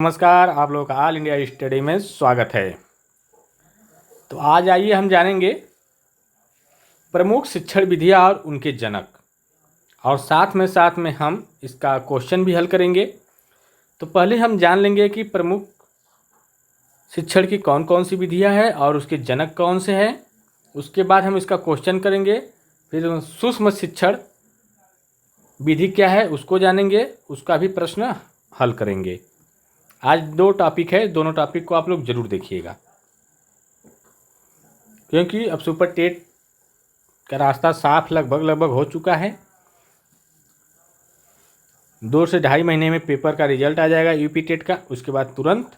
नमस्कार, आप लोगों का ऑल इंडिया स्टडी में स्वागत है। तो आज आइए हम जानेंगे प्रमुख शिक्षण विधियाँ और उनके जनक, और साथ में हम इसका क्वेश्चन भी हल करेंगे। तो पहले हम जान लेंगे कि प्रमुख शिक्षण की कौन कौन सी विधियाँ हैं और उसके जनक कौन से हैं। उसके बाद हम इसका क्वेश्चन करेंगे। फिर सूक्ष्म शिक्षण विधि क्या है उसको जानेंगे, उसका भी प्रश्न हल करेंगे। आज 2 टॉपिक है, दोनों टॉपिक को आप लोग जरूर देखिएगा, क्योंकि अब सुपर टेट का रास्ता साफ लगभग हो चुका है। 2 से ढाई महीने में पेपर का रिजल्ट आ जाएगा यूपी टेट का। उसके बाद तुरंत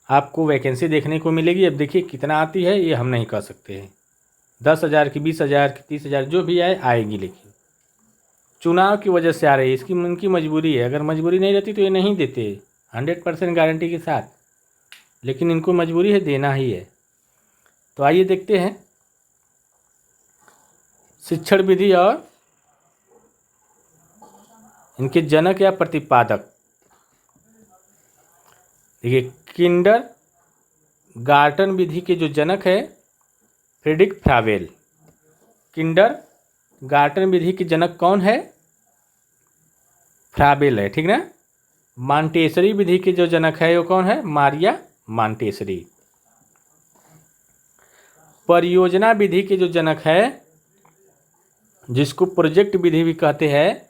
आपको वैकेंसी देखने को मिलेगी। अब देखिए कितना आती है ये हम नहीं कह सकते हैं, 10,000 की, 20,000 की, 30,000 जो भी आएगी। लेकिन चुनाव की वजह से आ रही है, इसकी उनकी मजबूरी है। अगर मजबूरी नहीं रहती तो ये नहीं देते 100% गारंटी के साथ, लेकिन इनको मजबूरी है, देना ही है। तो आइए देखते हैं शिक्षण विधि और इनके जनक या प्रतिपादक। देखिए, किंडर गार्टन विधि के जो जनक है फ्रेडरिक फ्रावेल। किंडर गार्टन विधि के जनक कौन है? फ्रावेल है, ठीक ना। मॉन्टेसरी विधि के जो जनक है वो कौन है? मारिया मॉन्टेसरी। परियोजना विधि के जो जनक है, जिसको प्रोजेक्ट विधि भी कहते हैं,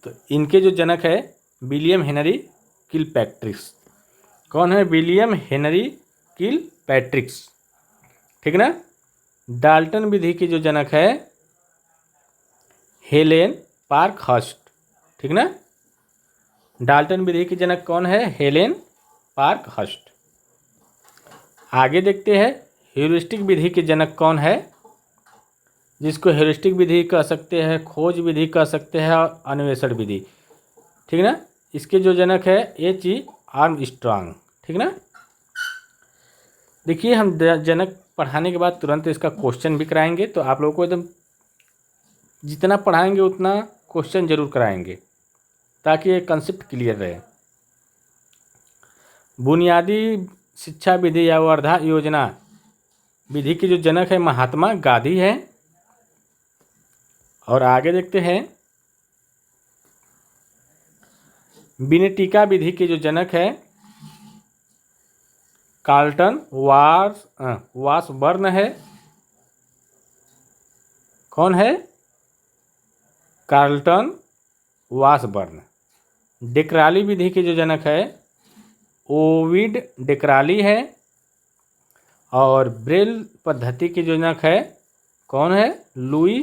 तो इनके जो जनक है विलियम हेनरी किलपैट्रिक्स। कौन है? विलियम हेनरी किलपैट्रिक्स, ठीक ना। डाल्टन विधि के जो जनक है हेलेन पार्कहर्स्ट, ठीक ना। डाल्टन विधि के जनक कौन है? Helen Parkhurst. आगे देखते हैं ह्यूरिस्टिक विधि के जनक कौन है, जिसको ह्यूरिस्टिक विधि कह सकते हैं, खोज विधि कह सकते हैं और अन्वेषण विधि, ठीक ना। इसके जो जनक है H.E. आर्मस्ट्रांग, ठीक ना। देखिए, हम जनक पढ़ाने के बाद तुरंत इसका क्वेश्चन भी कराएंगे, तो आप लोगों को एकदम जितना पढ़ाएंगे उतना क्वेश्चन जरूर कराएंगे, ताकि ये कंसेप्ट क्लियर रहे। बुनियादी शिक्षा विधि या वर्धा योजना विधि के जो जनक है महात्मा गांधी है। और आगे देखते हैं विनेटिका विधि के जो जनक है कार्लटन वाशबर्न है। कौन है? Carlton Washburn. डेक्राली विधि के जो जनक है ओविड डेक्राली है। और ब्रेल पद्धति के जो जनक है कौन है? लुई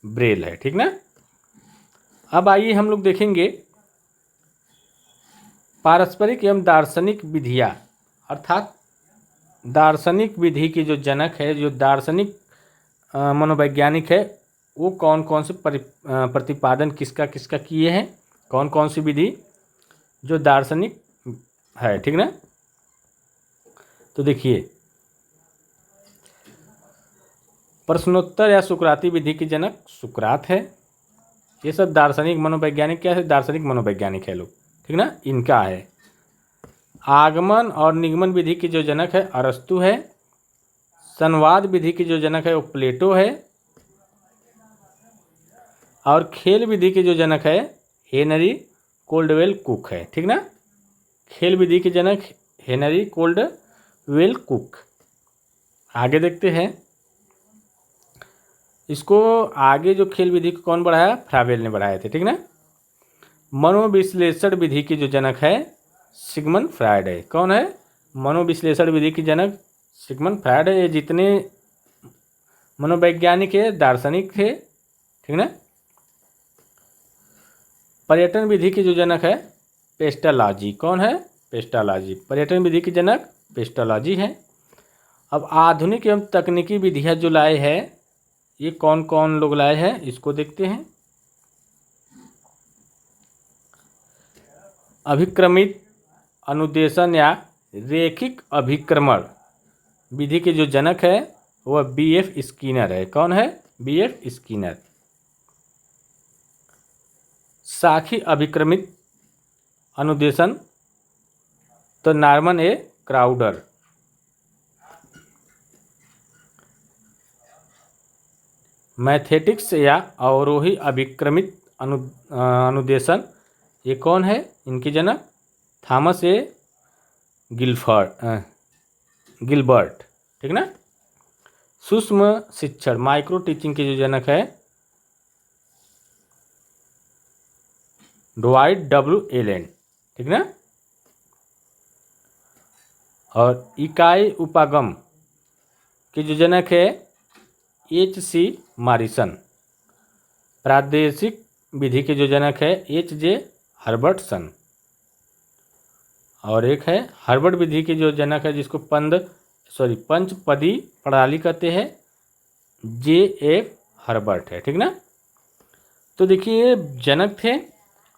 ब्रेल है, ठीक ना। अब आइए हम लोग देखेंगे पारस्परिक एवं दार्शनिक विधियाँ, अर्थात दार्शनिक विधि के जो जनक है, जो दार्शनिक मनोवैज्ञानिक है, वो कौन कौन से प्रतिपादन किसका किसका किए हैं, कौन कौन सी विधि जो दार्शनिक है, ठीक ना। तो देखिए, प्रश्नोत्तर या सुकराती विधि के जनक सुकरात है। ये सब दार्शनिक मनोवैज्ञानिक क्या है? दार्शनिक मनोवैज्ञानिक है लोग, ठीक ना, इनका है। आगमन और निगमन विधि के जो जनक है अरस्तु है। संवाद विधि के जो जनक है वो प्लेटो है। और खेल विधि के जो जनक है हेनरी कोल्डवेल कुक है, ठीक ना। खेल विधि के जनक हेनरी कोल्डवेल कुक। आगे देखते हैं, इसको आगे जो खेल विधि को कौन बढ़ाया? फ्रावेल ने बढ़ाए थे, ठीक ना। मनोविश्लेषण विधि के जो जनक है सिगमंड फ्रायड है। कौन है? मनोविश्लेषण विधि के जनक सिगमंड फ्रायड है। ये जितने मनोवैज्ञानिक है दार्शनिक थे, ठीक ना। पर्यटन विधि के जो जनक है पेस्टालॉजी। कौन है? पेस्टालॉजी। पर्यटन विधि के जनक पेस्टालॉजी है। अब आधुनिक एवं तकनीकी विधियाँ जो लाए हैं, ये कौन कौन लोग लाए हैं इसको देखते हैं। अभिक्रमित अनुदेशन या रेखिक अभिक्रमण विधि के जो जनक है वह B.F. स्किनर है। कौन है? B.F. स्किनर। साखी अभिक्रमित अनुदेशन तो नॉर्मन ए क्राउडर। मैथेटिक्स या अवरोही अभिक्रमित अनुदेशन, ये कौन है इनके जनक? थॉमस ए गिलबर्ट, ठीक ना। सूक्ष्म शिक्षण माइक्रो टीचिंग के जो जनक है ड्वाइट डब्ल्यू एलेन, ठीक ना। और इकाई उपागम के जो जनक है एच सी मॉरिसन। प्रादेशिक विधि के जो जनक है एच जे हर्बर्टसन। और एक है हर्बर्ट विधि के जो जनक है जिसको पंचपदी प्रणाली कहते हैं, जे एफ हर्बर्ट है, ठीक ना। तो देखिए ये जनक थे।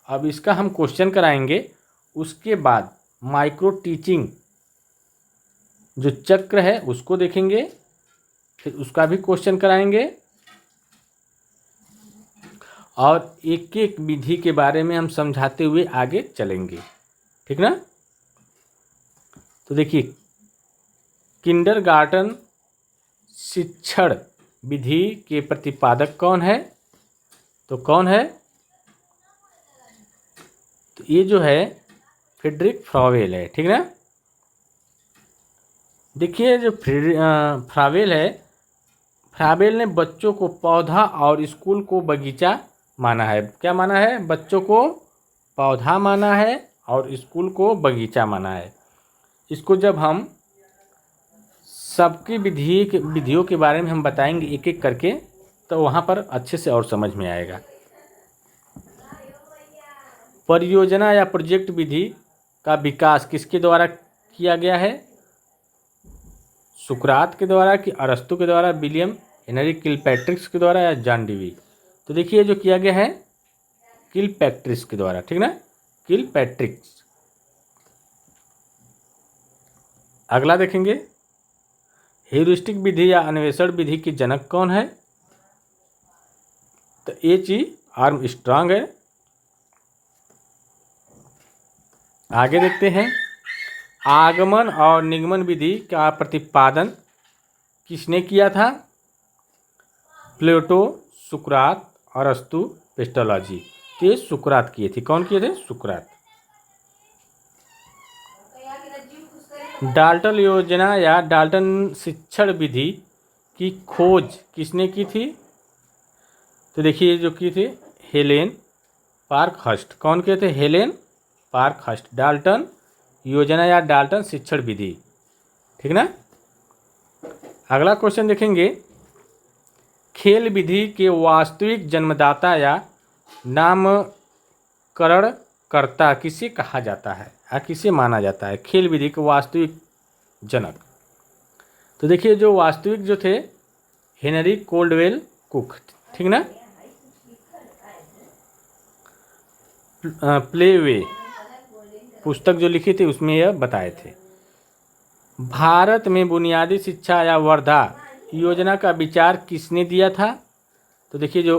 अब इसका हम क्वेश्चन कराएंगे, उसके बाद माइक्रो टीचिंग जो चक्र है उसको देखेंगे, फिर उसका भी क्वेश्चन कराएंगे और एक एक विधि के बारे में हम समझाते हुए आगे चलेंगे, ठीक ना। तो देखिए किंडरगार्टन शिक्षण विधि के प्रतिपादक कौन है? तो कौन है? तो ये जो है फ्रेडरिक फ्रावेल है, ठीक ना। देखिए जो फ्रावेल है, फ्रावेल ने बच्चों को पौधा और स्कूल को बगीचा माना है। क्या माना है? बच्चों को पौधा माना है और स्कूल को बगीचा माना है। इसको जब हम सबकी विधियों के बारे में हम बताएंगे एक एक करके, तो वहाँ पर अच्छे से और समझ में आएगा। परियोजना या प्रोजेक्ट विधि का विकास किसके द्वारा किया गया है? सुकरात के द्वारा कि अरस्तु के द्वारा, विलियम हेनरी किलपैट्रिक्स के द्वारा या जॉन डीवी? तो देखिए जो किया गया है किलपैट्रिक्स के द्वारा, ठीक ना, किलपैट्रिक्स। अगला देखेंगे हेयुरिस्टिक विधि या अन्वेषण विधि के जनक कौन है? तो एच ई आर्मस्ट्रांग है। आगे देखते हैं आगमन और निगमन विधि का प्रतिपादन किसने किया था? प्लेटो, सुकरात, अरस्तु, पेस्टोलॉजी। तो ये सुकरात किए थे। कौन किए थे? सुकरात। डाल्टन योजना या डाल्टन शिक्षण विधि की खोज किसने की थी? तो देखिए जो की थी हेलेन पार्कहर्स्ट। कौन किए थे? Helen Parkhurst. डाल्टन योजना या डाल्टन शिक्षण विधि, ठीक ना। अगला क्वेश्चन देखेंगे खेल विधि के वास्तविक जन्मदाता या नामकरणकर्ता किसे कहा जाता है या किसे माना जाता है? खेल विधि के वास्तविक जनक। तो देखिए जो वास्तविक जो थे हेनरी कोल्डवेल कुक, ठीक ना। प्लेवे पुस्तक जो लिखी थी उसमें यह बताए थे। भारत में बुनियादी शिक्षा या वर्धा योजना का विचार किसने दिया था? तो देखिए जो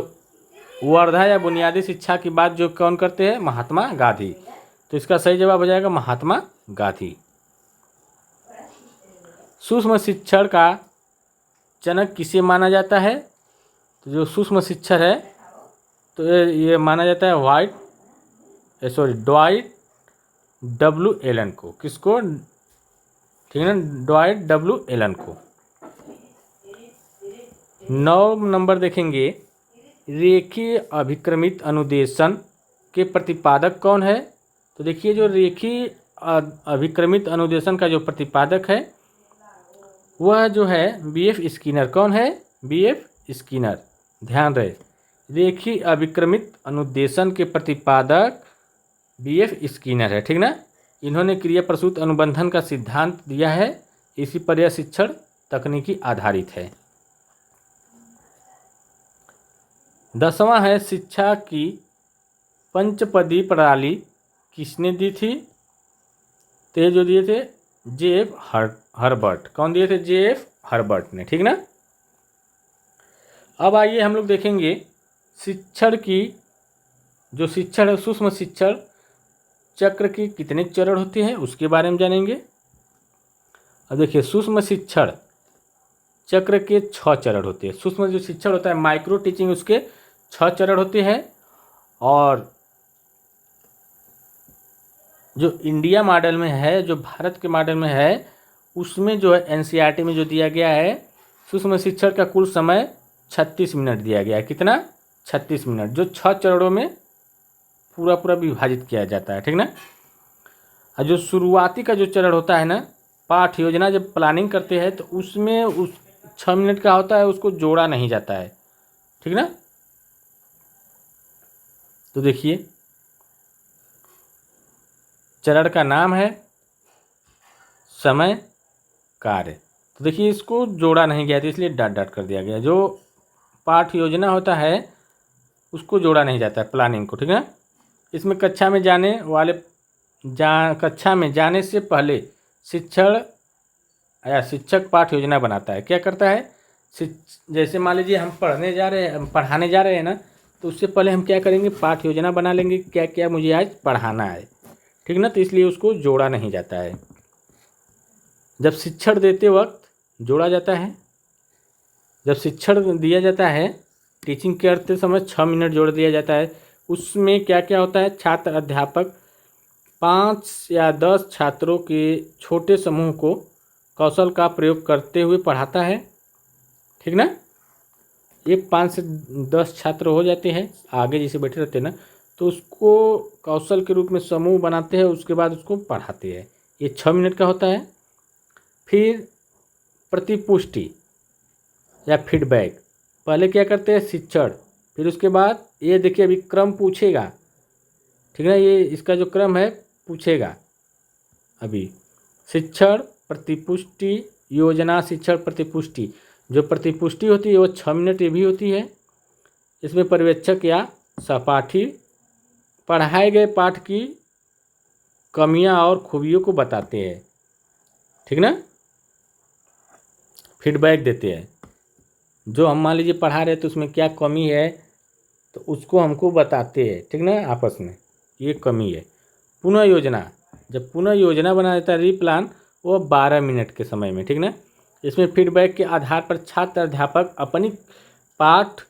वर्धा या बुनियादी शिक्षा की बात जो कौन करते हैं? महात्मा गांधी। तो इसका सही जवाब हो जाएगा महात्मा गांधी। सूक्ष्म शिक्षण का जनक किसे माना जाता है? तो जो सूक्ष्म शिक्षण है तो ये माना जाता है ड्वाइट डब्ल्यू एलन को। किसको? ठीक है ना, ड्वाइट डब्ल्यू एलन को। 9 नंबर देखेंगे रेखीय अभिक्रमित अनुदेशन के प्रतिपादक कौन है? तो देखिए जो रेखीय अभिक्रमित अनुदेशन का जो प्रतिपादक है वह जो है बीएफ स्किनर। कौन है? BF Skinner. ध्यान रहे रेखीय अभिक्रमित अनुदेशन के प्रतिपादक बीएफ स्किनर है, ठीक ना। इन्होंने क्रिया प्रसूत अनुबंधन का सिद्धांत दिया है। इसी पर यह शिक्षण तकनीकी आधारित है। 10वां है शिक्षा की पंचपदी प्रणाली किसने दी थी? तो ये जो दिए थे जे.एफ. हर्बर्ट। कौन दिए थे? जे.एफ. हर्बर्ट ने, ठीक ना। अब आइए हम लोग देखेंगे शिक्षण की जो शिक्षण है सूक्ष्म शिक्षण चक्र के कितने चरण होते हैं उसके बारे में जानेंगे। अब देखिए, सूक्ष्म शिक्षण चक्र के 6 चरण होते हैं। सूक्ष्म जो शिक्षण होता है, माइक्रो टीचिंग, उसके 6 चरण होते हैं। और जो इंडिया मॉडल में है, जो भारत के मॉडल में है, उसमें जो है एनसीईआरटी में जो दिया गया है, सूक्ष्म शिक्षण का कुल समय 36 मिनट दिया गया है। कितना? 36 मिनट, जो 6 चरणों में पूरा पूरा विभाजित किया जाता है, ठीक ना। और जो शुरुआती का जो चरण होता है ना, पाठ योजना जब प्लानिंग करते हैं तो उसमें उस 6 मिनट का होता है, उसको जोड़ा नहीं जाता है, ठीक ना। तो देखिए, चरण का नाम है समय कार्य। तो देखिए, इसको जोड़ा नहीं गया था, इसलिए डॉट डॉट कर दिया गया। जो पाठ योजना होता है उसको जोड़ा नहीं जाता है, प्लानिंग को, ठीक है। इसमें कक्षा में जाने से पहले शिक्षक पाठ योजना बनाता है। क्या करता है? जैसे मान लीजिए हम पढ़ाने जा रहे हैं ना, तो उससे पहले हम क्या करेंगे? पाठ योजना बना लेंगे, क्या क्या मुझे आज पढ़ाना है, ठीक ना। तो इसलिए उसको जोड़ा नहीं जाता है। जब शिक्षण देते वक्त जोड़ा जाता है। जब शिक्षण दिया जाता है, टीचिंग करते समय 6 मिनट जोड़ दिया जाता है। उसमें क्या क्या होता है? छात्र अध्यापक 5 या 10 छात्रों के छोटे समूह को कौशल का प्रयोग करते हुए पढ़ाता है, ठीक ना। ये 5 से 10 छात्र हो जाते हैं, आगे जैसे बैठे रहते हैं ना, तो उसको कौशल के रूप में समूह बनाते हैं, उसके बाद उसको पढ़ाते हैं। ये 6 मिनट का होता है। फिर प्रतिपुष्टि या फीडबैक, पहले क्या करते हैं? शिक्षण, फिर उसके बाद ये देखिए, अभी क्रम पूछेगा, ठीक है। ये इसका जो क्रम है पूछेगा। अभी शिक्षण, प्रतिपुष्टि, योजना, शिक्षण, प्रतिपुष्टि। जो प्रतिपुष्टि होती है वो 6 मिनट ये भी होती है। इसमें पर्यवेक्षक या सहपाठी पढ़ाए गए पाठ की कमियां और खूबियों को बताते हैं, ठीक ना। फीडबैक देते हैं। जो हम मान लीजिए पढ़ा रहे तो उसमें क्या कमी है, तो उसको हमको बताते हैं, ठीक ना, आपस में ये कमी है। पुनः योजना, जब पुनः योजना बना देता है रीप्लान, वो 12 मिनट के समय में, ठीक ना। इसमें फीडबैक के आधार पर छात्र अध्यापक अपनी पाठ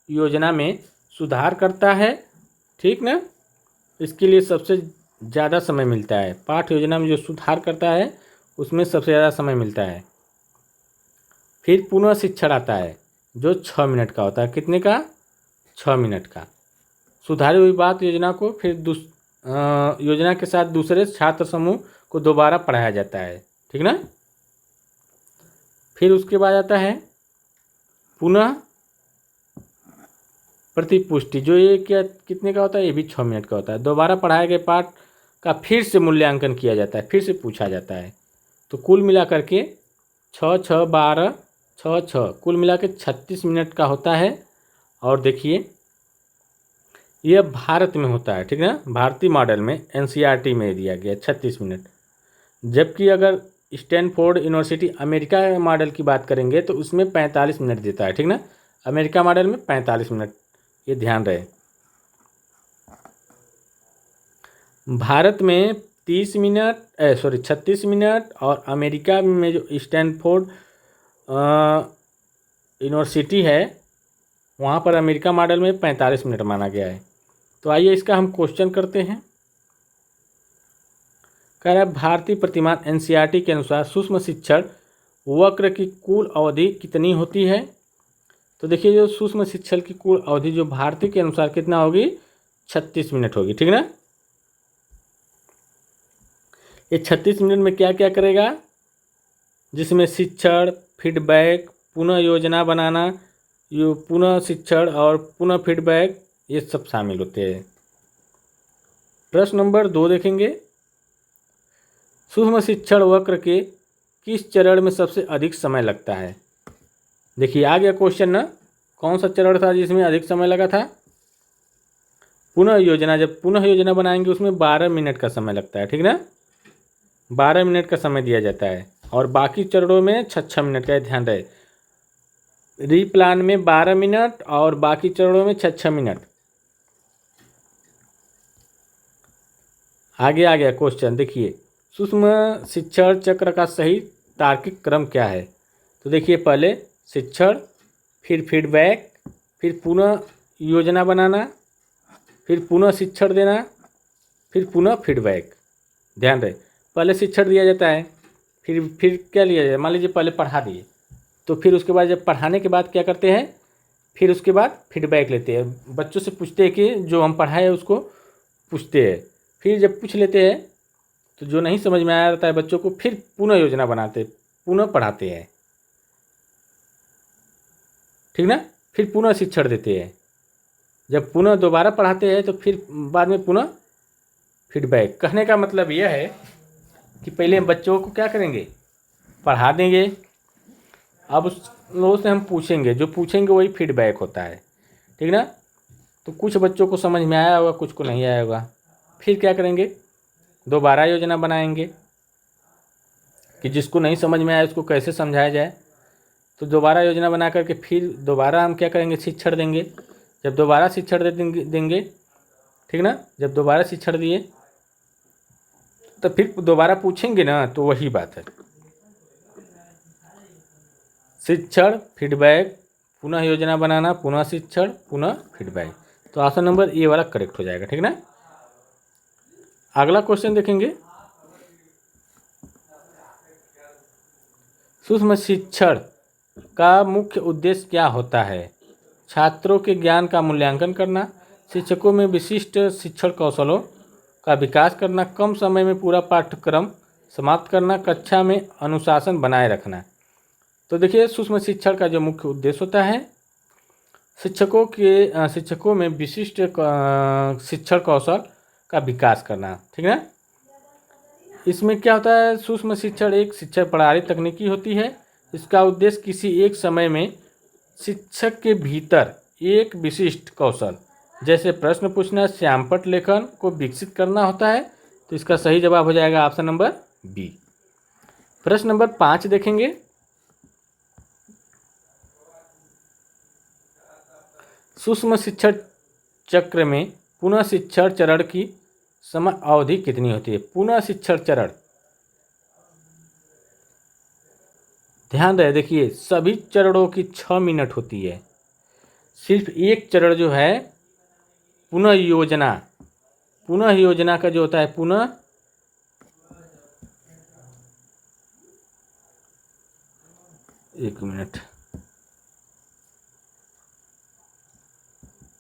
योजना में सुधार करता है, ठीक ना। इसके लिए सबसे ज़्यादा समय मिलता है। पाठ योजना में जो सुधार करता है उसमें सबसे ज़्यादा समय मिलता है। फिर पुनः शिक्षण आता है, जो 6 मिनट का होता है। कितने का? 6 मिनट का। सुधारी हुई बात योजना को फिर योजना के साथ दूसरे छात्र समूह को दोबारा पढ़ाया जाता है, ठीक ना। फिर उसके बाद आता है पुनः प्रतिपुष्टि, जो ये क्या कितने का होता है? ये भी 6 मिनट का होता है। दोबारा पढ़ाए गए पाठ का फिर से मूल्यांकन किया जाता है, फिर से पूछा जाता है। तो कुल मिलाकर के 6 6 12 6 6 कुल मिला के 36 मिनट का होता है। और देखिए, यह भारत में होता है, ठीक है ना। भारतीय मॉडल में एनसीईआरटी में दिया गया 36 मिनट। जबकि अगर स्टैनफोर्ड यूनिवर्सिटी अमेरिका मॉडल की बात करेंगे तो उसमें 45 मिनट देता है, ठीक ना। अमेरिका मॉडल में 45 मिनट, ये ध्यान रहे। भारत में 36 मिनट, और अमेरिका में जो स्टैनफोर्ड यूनिवर्सिटी है वहाँ पर अमेरिका मॉडल में 45 मिनट माना गया है। तो आइए इसका हम क्वेश्चन करते हैं। कह रहा है, भारतीय प्रतिमान एनसीईआरटी के अनुसार सूक्ष्म शिक्षण वक्र की कुल अवधि कितनी होती है? तो देखिए, जो सूक्ष्म शिक्षण की कुल अवधि जो भारतीय के अनुसार कितना होगी? 36 मिनट होगी, ठीक ना। ये 36 मिनट में क्या क्या करेगा? जिसमें शिक्षण, फीडबैक, पुनः योजना बनाना, पुनः शिक्षण और पुनः फीडबैक, ये सब शामिल होते हैं। प्रश्न नंबर 2 देखेंगे। सूक्ष्म शिक्षण वक्र के किस चरण में सबसे अधिक समय लगता है? देखिए, आ गया क्वेश्चन ना, कौन सा चरण था जिसमें अधिक समय लगा था? पुनः योजना। जब पुनः योजना बनाएंगे उसमें 12 मिनट का समय लगता है, ठीक ना। 12 मिनट का समय दिया जाता है, और बाकी चरणों में 6 मिनट का, ध्यान रहे। रीप्लान में 12 मिनट और बाकी चरणों में 6 मिनट। आगे आ गया क्वेश्चन, देखिए सूक्ष्म शिक्षण चक्र का सही तार्किक क्रम क्या है। तो देखिए पहले शिक्षण, फिर फीडबैक, फिर पुनः योजना बनाना, फिर पुनः शिक्षण देना, फिर पुनः फीडबैक। ध्यान रहे, पहले शिक्षण दिया जाता है, फिर क्या लिया जाए, मान लीजिए पहले पढ़ा दिए, तो फिर उसके बाद जब पढ़ाने के बाद क्या करते हैं, फिर उसके बाद फीडबैक लेते हैं, बच्चों से पूछते हैं कि जो हम पढ़ाए उसको पूछते हैं। फिर जब पूछ लेते हैं तो जो नहीं समझ में आया रहता है बच्चों को, फिर पुनः योजना बनाते, पुनः पढ़ाते हैं, ठीक ना। फिर पुनः शिक्षण देते हैं, जब पुनः दोबारा पढ़ाते हैं तो फिर बाद में पुनः फीडबैक। कहने का मतलब यह है कि पहले हम बच्चों को क्या करेंगे, पढ़ा देंगे, अब उस लोगों से हम पूछेंगे, जो पूछेंगे वही फीडबैक होता है, ठीक ना। तो कुछ बच्चों को समझ में आया होगा, कुछ को नहीं आया होगा, फिर क्या करेंगे, दोबारा योजना बनाएंगे कि जिसको नहीं समझ में आया उसको कैसे समझाया जाए। तो दोबारा योजना बना करके फिर दोबारा हम क्या करेंगे, शिक्षण देंगे। जब दोबारा शिक्षण देंगे, ठीक ना, जब दोबारा शिक्षण दिए तो फिर दोबारा पूछेंगे ना, तो वही बात है, शिक्षण, फीडबैक, पुनः योजना बनाना, पुनः शिक्षण, पुनः फीडबैक। तो ऑप्शन नंबर ए वाला करेक्ट हो जाएगा, ठीक ना। अगला क्वेश्चन देखेंगे, सूक्ष्म शिक्षण का मुख्य उद्देश्य क्या होता है। छात्रों के ज्ञान का मूल्यांकन करना, शिक्षकों में विशिष्ट शिक्षण कौशलों का विकास करना, कम समय में पूरा पाठ्यक्रम समाप्त करना, कक्षा में अनुशासन बनाए रखना। तो देखिए सूक्ष्म शिक्षण का जो मुख्य उद्देश्य होता है, शिक्षकों में विशिष्ट शिक्षण कौशल का विकास करना, ठीक है। इसमें क्या होता है, सूक्ष्म शिक्षण एक शिक्षण प्रणाली तकनीकी होती है। इसका उद्देश्य किसी एक समय में शिक्षक के भीतर एक विशिष्ट कौशल जैसे प्रश्न पूछना, श्यामपट्ट लेखन को विकसित करना होता है। तो इसका सही जवाब हो जाएगा ऑप्शन नंबर बी। प्रश्न नंबर 5 देखेंगे, सूक्ष्म शिक्षण चक्र में पुनः शिक्षण चरण की समय अवधि कितनी होती है। पुनः शिक्षण चरण, ध्यान रहे, देखिए सभी चरणों की 6 मिनट होती है, सिर्फ एक चरण जो है पुनः योजना, पुनः योजना का जो होता है, पुनः एक मिनट,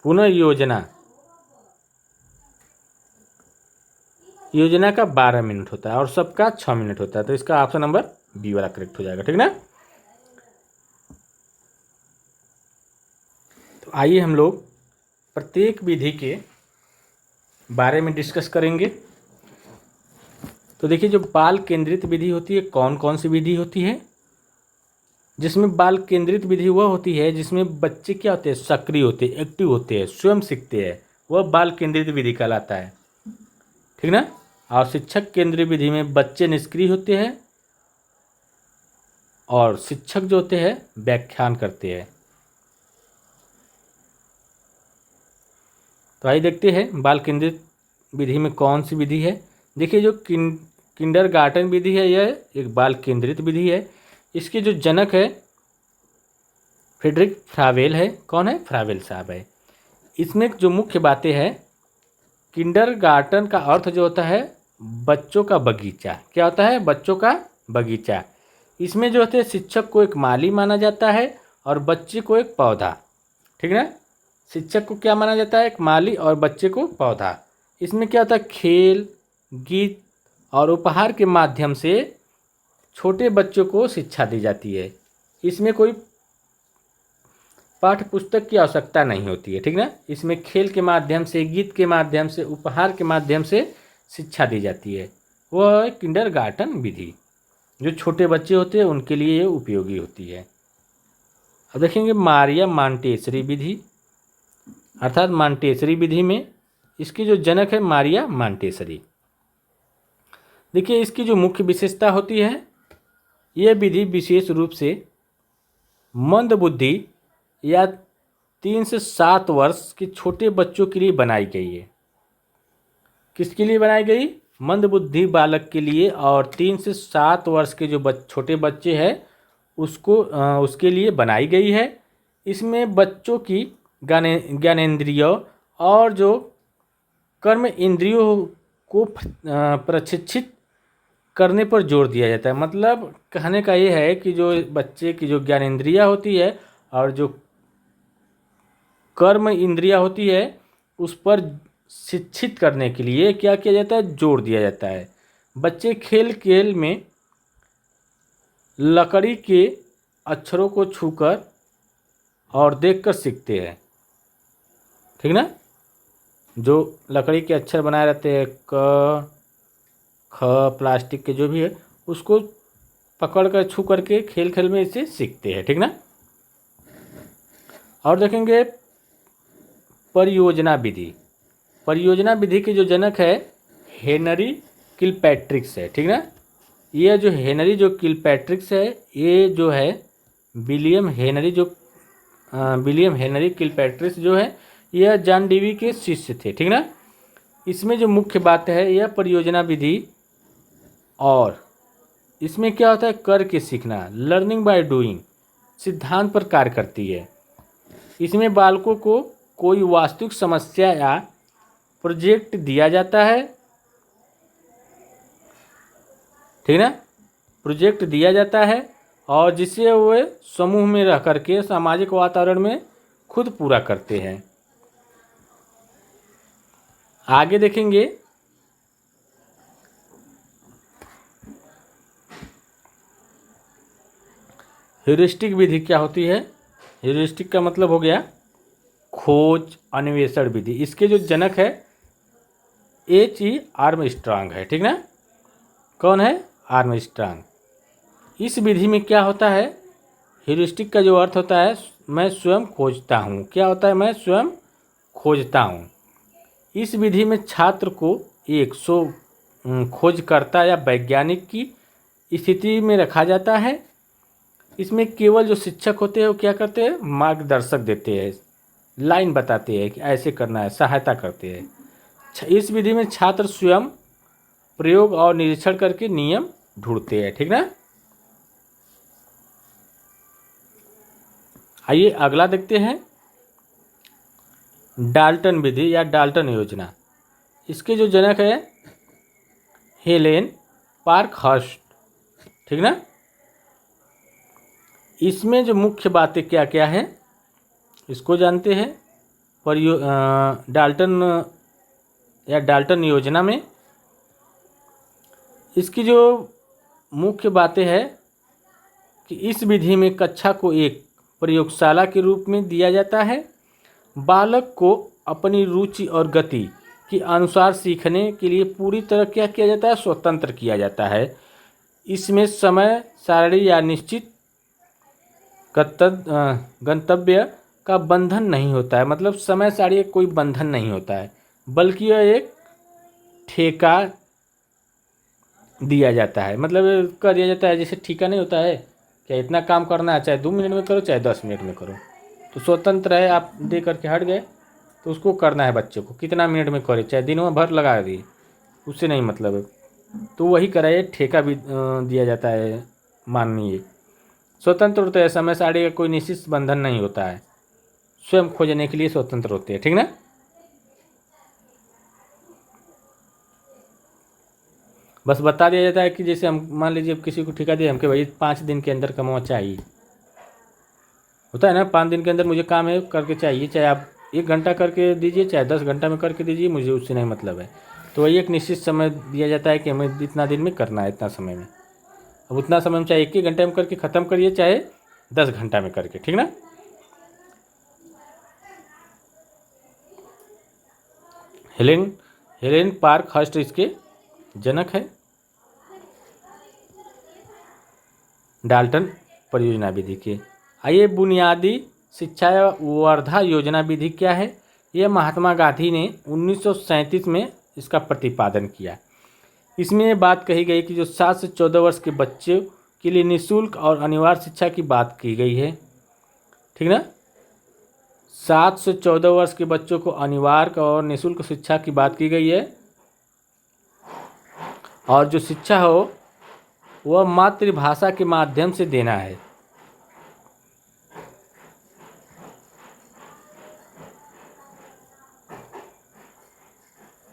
पुनः योजना, योजना का 12 मिनट होता है और सबका 6 मिनट होता है। तो इसका ऑप्शन नंबर बी वाला करेक्ट हो जाएगा, ठीक ना। तो आइए हम लोग प्रत्येक विधि के बारे में डिस्कस करेंगे। तो देखिए जो बाल केंद्रित विधि होती है, कौन कौन सी विधि होती है। जिसमें बाल केंद्रित विधि वह होती है जिसमें बच्चे क्या होते हैं, सक्रिय होते हैं, एक्टिव होते हैं, स्वयं सीखते हैं, वह बाल केंद्रित विधि कहलाता है, ठीक ना। और शिक्षक केंद्रीय विधि में बच्चे निष्क्रिय होते हैं और शिक्षक जो होते हैं व्याख्यान करते हैं। तो आइए देखते हैं बाल केंद्रित विधि में कौन सी विधि है। देखिए जो किंडरगार्टन विधि है, यह एक बाल केंद्रित विधि है। इसके जो जनक है फ्रेडरिक फ्रावेल है। कौन है, फ्रावेल साहब है। इसमें जो मुख्य बातें हैं, किंडरगार्टन का अर्थ जो होता है बच्चों का बगीचा। क्या होता है, बच्चों का बगीचा। इसमें जो होते हैं शिक्षक को एक माली माना जाता है और बच्चे को एक पौधा, ठीक है ना। शिक्षक को क्या माना जाता है, एक माली, और बच्चे को पौधा। इसमें क्या होता है, खेल, गीत और उपहार के माध्यम से छोटे बच्चों को शिक्षा दी जाती है। इसमें कोई पाठ्य पुस्तक की आवश्यकता नहीं होती है, ठीक ना। इसमें खेल के माध्यम से, गीत के माध्यम से, उपहार के माध्यम से शिक्षा दी जाती है। वह किंडरगार्टन विधि जो छोटे बच्चे होते हैं उनके लिए ये उपयोगी होती है। अब देखेंगे मारिया मांटेसरी विधि, अर्थात मांटेसरी विधि में इसकी जो जनक है मारिया मांटेसरी। देखिए इसकी जो मुख्य विशेषता होती है, यह विधि विशेष रूप से मंदबुद्धि या 3 से 7 वर्ष के छोटे बच्चों के लिए बनाई गई है। किसके लिए बनाई गई, मंदबुद्धि बालक के लिए और 3 से 7 वर्ष के जो छोटे बच्चे हैं उसके लिए बनाई गई है। इसमें बच्चों की ज्ञानेंद्रियों और जो कर्म इंद्रियों को प्रशिक्षित करने पर जोर दिया जाता है। मतलब कहने का ये है कि जो बच्चे की जो ज्ञानेंद्रियाँ होती है और जो कर्म इंद्रियाँ होती है उस पर शिक्षित करने के लिए क्या किया जाता है, जोर दिया जाता है। बच्चे खेल खेल में लकड़ी के अक्षरों को छूकर और देखकर सीखते हैं, ठीक ना। जो लकड़ी के अक्षर बनाए रहते हैं क ख प्लास्टिक के जो भी है उसको पकड़ कर छू करके खेल खेल में इसे सीखते हैं, ठीक ना। और देखेंगे परियोजना विधि। परियोजना विधि के जो जनक है हेनरी किलपैट्रिक्स है, ठीक ना। ये जो हेनरी जो किलपैट्रिक्स है ये जो है विलियम हेनरी किलपैट्रिक्स जो है यह जॉन डेवी के शिष्य थे, ठीक ना। इसमें जो मुख्य बात है यह परियोजना विधि और इसमें क्या होता है, करके सीखना, लर्निंग बाय डूइंग सिद्धांत पर कार्य करती है। इसमें बालकों को कोई वास्तविक समस्या या प्रोजेक्ट दिया जाता है, ठीक ना, प्रोजेक्ट दिया जाता है और जिसे वे समूह में रह करके सामाजिक वातावरण में खुद पूरा करते हैं। आगे देखेंगे ह्यूरिस्टिक विधि क्या होती है। ह्यूरिस्टिक का मतलब हो गया खोज अन्वेषण विधि। इसके जो जनक है H.E. आर्मस्ट्रांग है, ठीक ना। कौन है, आर्मस्ट्रांग। इस विधि में क्या होता है, ह्यूरिस्टिक का जो अर्थ होता है मैं स्वयं खोजता हूँ। क्या होता है, मैं स्वयं खोजता हूँ। इस विधि में छात्र को एक खोजकर्ता या वैज्ञानिक की स्थिति में रखा जाता है। इसमें केवल जो शिक्षक होते हैं वो क्या करते हैं, मार्गदर्शक देते हैं, लाइन बताते हैं कि ऐसे करना है, सहायता करते हैं। इस विधि में छात्र स्वयं प्रयोग और निरीक्षण करके नियम ढूंढते हैं, ठीक ना। आइए अगला देखते हैं डाल्टन विधि या डाल्टन योजना। इसके जो जनक है हेलेन पार्कहर्स्ट, ठीक ना। इसमें जो मुख्य बातें क्या क्या है इसको जानते हैं। डाल्टन या डाल्टन योजना में इसकी जो मुख्य बातें हैं कि इस विधि में कक्षा को एक प्रयोगशाला के रूप में दिया जाता है। बालक को अपनी रुचि और गति के अनुसार सीखने के लिए पूरी तरह क्या किया जाता है, स्वतंत्र किया जाता है। इसमें समय सारणी या निश्चित गंतव्य का बंधन नहीं होता है। मतलब समय सारणी कोई बंधन नहीं होता है, बल्कि यह एक ठेका दिया जाता है। मतलब कर दिया जाता है, जैसे ठेका नहीं होता है क्या, इतना काम करना है, चाहे 2 मिनट में करो चाहे 10 मिनट में करो, तो स्वतंत्र है। आप दे करके हट गए तो उसको करना है बच्चे को, कितना मिनट में करे, चाहे दिनों भर लगा दिए, उससे नहीं मतलब है। तो वही कराए, ठेका भी दिया जाता है। माननीय स्वतंत्र होते हैं, समय सारणी का कोई निश्चित बंधन नहीं होता है, स्वयं खोजने के लिए स्वतंत्र होते हैं, ठीक ना। बस बता दिया जाता है कि जैसे हम मान लीजिए किसी को ठेका दिए हमके भाई 5 दिन के अंदर कमाना चाहिए, होता है ना, 5 दिन के अंदर मुझे काम है करके चाहिए, चाहे आप 1 घंटा करके दीजिए चाहे 10 घंटा में करके दीजिए, मुझे उससे नहीं मतलब है। तो वही एक निश्चित समय दिया जाता है कि हमें इतना दिन में करना है, इतना समय में। अब उतना समय में चाहे 1 घंटे में करके ख़त्म करिए चाहे 10 घंटा में करके, ठीक ना। हेलेन पार्कहर्स्ट इसके जनक है। डाल्टन परियोजना विधि के। आइए बुनियादी शिक्षा वर्धा योजना विधि क्या है। यह महात्मा गांधी ने 1937 में इसका प्रतिपादन किया। इसमें बात कही गई कि जो 7 से 14 वर्ष के बच्चे के लिए निःशुल्क और अनिवार्य शिक्षा की बात की गई है, ठीक ना। 7 से 14 वर्ष के बच्चों को अनिवार्य और निःशुल्क शिक्षा की बात की गई है। और जो शिक्षा हो वह मातृभाषा के माध्यम से देना है।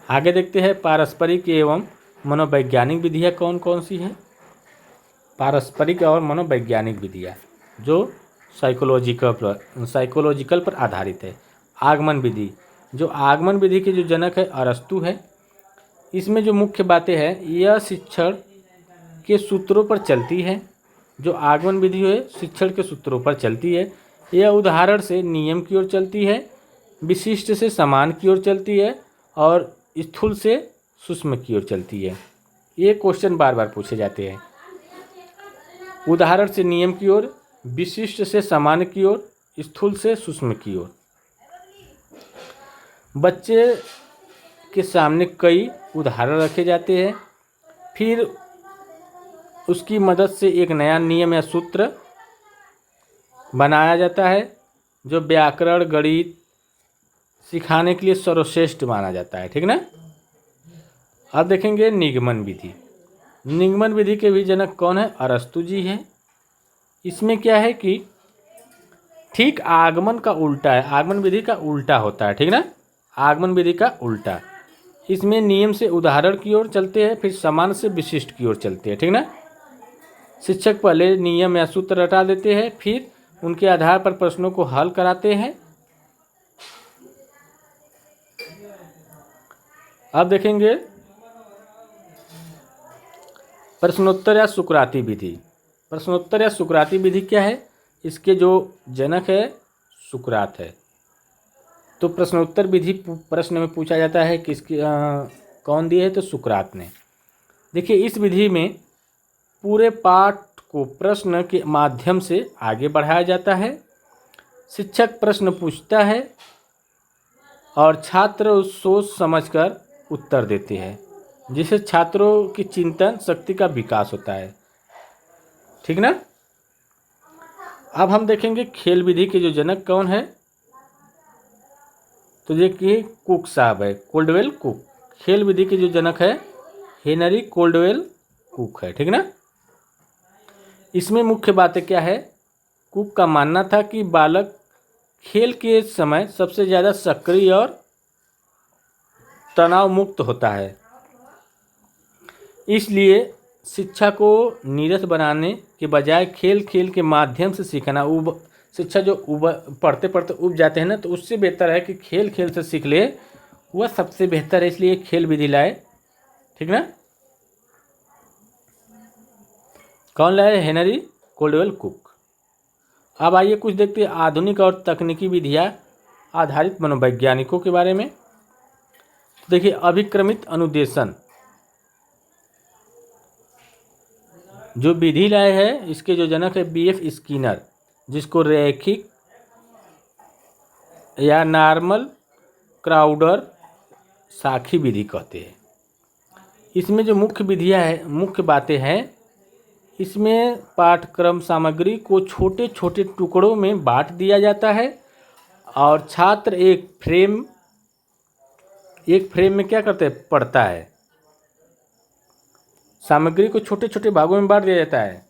आगे देखते हैं पारस्परिक एवं मनोवैज्ञानिक विधियाँ कौन कौन सी हैं। पारस्परिक और मनोवैज्ञानिक विधियाँ जो साइकोलॉजिकल पर आधारित है। आगमन विधि, जो आगमन विधि के जो जनक है अरस्तु है। इसमें जो मुख्य बातें हैं, यह शिक्षण के सूत्रों पर चलती है। जो आगमन विधि है शिक्षण के सूत्रों पर चलती है। यह उदाहरण से नियम की ओर चलती है, विशिष्ट से समान की ओर चलती है और स्थूल से सूक्ष्म की ओर चलती है। ये क्वेश्चन बार बार पूछे जाते हैं। उदाहरण से नियम की ओर, विशिष्ट से समान की ओर, स्थूल से सूक्ष्म की ओर। बच्चे के सामने कई उदाहरण रखे जाते हैं, फिर उसकी मदद से एक नया नियम या सूत्र बनाया जाता है जो व्याकरण गणित सिखाने के लिए सर्वश्रेष्ठ माना जाता है। ठीक ना। अब देखेंगे निगमन विधि। निगमन विधि के भी जनक कौन है? अरस्तु जी हैं। इसमें क्या है कि ठीक आगमन का उल्टा है, आगमन विधि का उल्टा होता है। ठीक ना, आगमन विधि का उल्टा। इसमें नियम से उदाहरण की ओर चलते हैं, फिर समान से विशिष्ट की ओर चलते हैं। ठीक ना। शिक्षक पहले नियम या सूत्र रटा देते हैं, फिर उनके आधार पर प्रश्नों को हल कराते हैं। अब देखेंगे प्रश्नोत्तर या सुकराती विधि। प्रश्नोत्तर या सुकराती विधि क्या है? इसके जो जनक है सुकरात है। तो प्रश्नोत्तर विधि प्रश्न में पूछा जाता है किसकी कौन दिए है? तो सुकरात ने। देखिए इस विधि में पूरे पाठ को प्रश्न के माध्यम से आगे बढ़ाया जाता है। शिक्षक प्रश्न पूछता है और छात्र उस सोच समझकर उत्तर देते हैं, जिससे छात्रों की चिंतन शक्ति का विकास होता है। ठीक ना। अब हम देखेंगे खेल विधि के जो जनक कौन है? तो देखिए कुक साहब है, कोल्डवेल कुक। खेल विधि के जो जनक है हेनरी कोल्डवेल कुक है। ठीक ना। इसमें मुख्य बातें क्या है? कुक का मानना था कि बालक खेल के समय सबसे ज़्यादा सक्रिय और तनाव मुक्त होता है, इसलिए शिक्षा को नीरस बनाने के बजाय खेल खेल के माध्यम से सीखना। शिक्षा जो पढ़ते पढ़ते उब जाते हैं ना, तो उससे बेहतर है कि खेल खेल से सीख ले, वह सबसे बेहतर है। इसलिए खेल विधि लाए। ठीक ना। कौन लाए? Henry Caldwell Cook. अब आइए कुछ देखते हैं आधुनिक और तकनीकी विधियाँ आधारित मनोवैज्ञानिकों के बारे में। देखिए अभिक्रमित अनुदेशन जो विधि लाए हैं, इसके जो जनक है बीएफ स्किनर, जिसको रैखिक या नॉर्मल क्राउडर साखी विधि कहते हैं। इसमें जो मुख्य विधियाँ है, मुख्य बातें हैं, इसमें पाठ्यक्रम सामग्री को छोटे छोटे टुकड़ों में बांट दिया जाता है और छात्र एक फ्रेम में क्या करते हैं? पढ़ता है। सामग्री को छोटे छोटे भागों में बांट दिया जाता है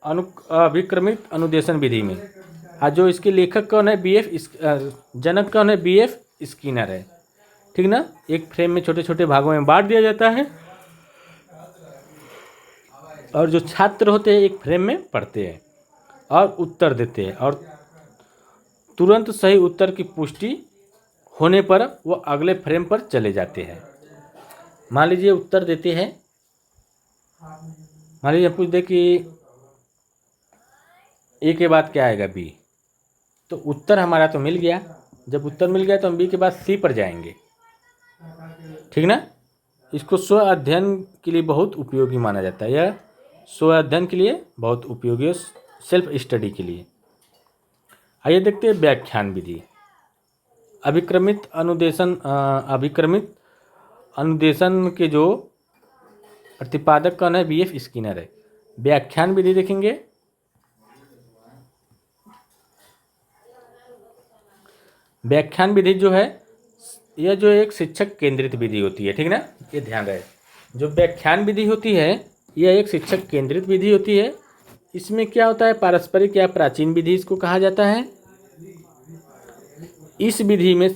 अभिक्रमित अनुदेशन विधि में। आज जो इसके लेखक कौन है? जनक कौन है? बीएफ स्किनर है। ठीक ना। एक फ्रेम में छोटे छोटे भागों में बांट दिया जाता है और जो छात्र होते हैं एक फ्रेम में पढ़ते हैं और उत्तर देते हैं, और तुरंत सही उत्तर की पुष्टि होने पर वो अगले फ्रेम पर चले जाते हैं। मान लीजिए उत्तर देते हैं, मान लीजिए पूछ दे कि ए के बाद क्या आएगा? बी। तो उत्तर हमारा तो मिल गया। जब उत्तर मिल गया तो हम बी के बाद सी पर जाएंगे। ठीक ना। इसको स्व अध्ययन के लिए बहुत उपयोगी माना जाता है। यह स्व अध्ययन के लिए बहुत उपयोगी है, सेल्फ स्टडी के लिए। आइए देखते हैं व्याख्यान विधि। अभिक्रमित अनुदेशन के जो प्रतिपादक कौन है? बीएफ स्किनर है। व्याख्यान विधि देखेंगे। व्याख्यान विधि जो है, यह जो एक शिक्षक केंद्रित विधि होती है। ठीक ना, ये ध्यान रहे। जो व्याख्यान विधि होती है यह एक शिक्षक केंद्रित विधि होती है। इसमें क्या होता है, पारस्परिक या प्राचीन विधि इसको कहा जाता है। इस विधि में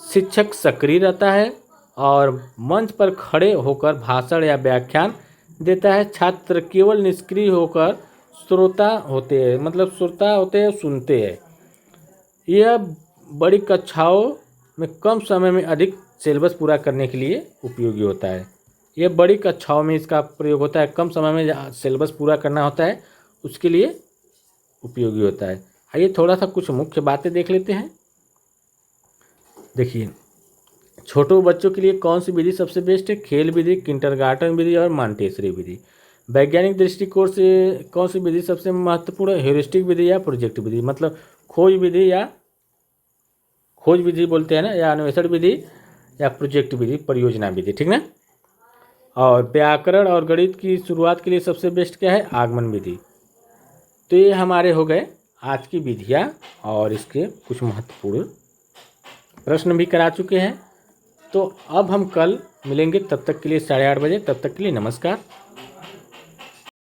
शिक्षक सक्रिय रहता है और मंच पर खड़े होकर भाषण या व्याख्यान देता है। छात्र केवल निष्क्रिय होकर श्रोता होते हैं, मतलब श्रोता होते हैं, सुनते हैं। यह बड़ी कक्षाओं में कम समय में अधिक सिलेबस पूरा करने के लिए उपयोगी होता है। यह बड़ी कक्षाओं में इसका प्रयोग होता है, कम समय में सिलेबस पूरा करना होता है उसके लिए उपयोगी होता है। आइए थोड़ा सा कुछ मुख्य बातें देख लेते हैं। देखिए, छोटे बच्चों के लिए कौन सी विधि सबसे बेस्ट है? खेल विधि, किंडरगार्टन विधि और मॉन्टेसरी विधि। वैज्ञानिक दृष्टिकोण से कौन सी विधि सबसे महत्वपूर्ण है? ह्यूरिस्टिक विधि या प्रोजेक्ट विधि, मतलब खोज विधि बोलते हैं ना, या अन्वेषण विधि या प्रोजेक्ट विधि, परियोजना विधि, ठीक ना। और व्याकरण और गणित की शुरुआत के लिए सबसे बेस्ट क्या है? आगमन विधि। तो ये हमारे हो गए आज की विधियाँ और इसके कुछ महत्वपूर्ण प्रश्न भी करा चुके हैं। तो अब हम कल मिलेंगे, तब तक के लिए 8:30 बजे। तब तक के लिए नमस्कार।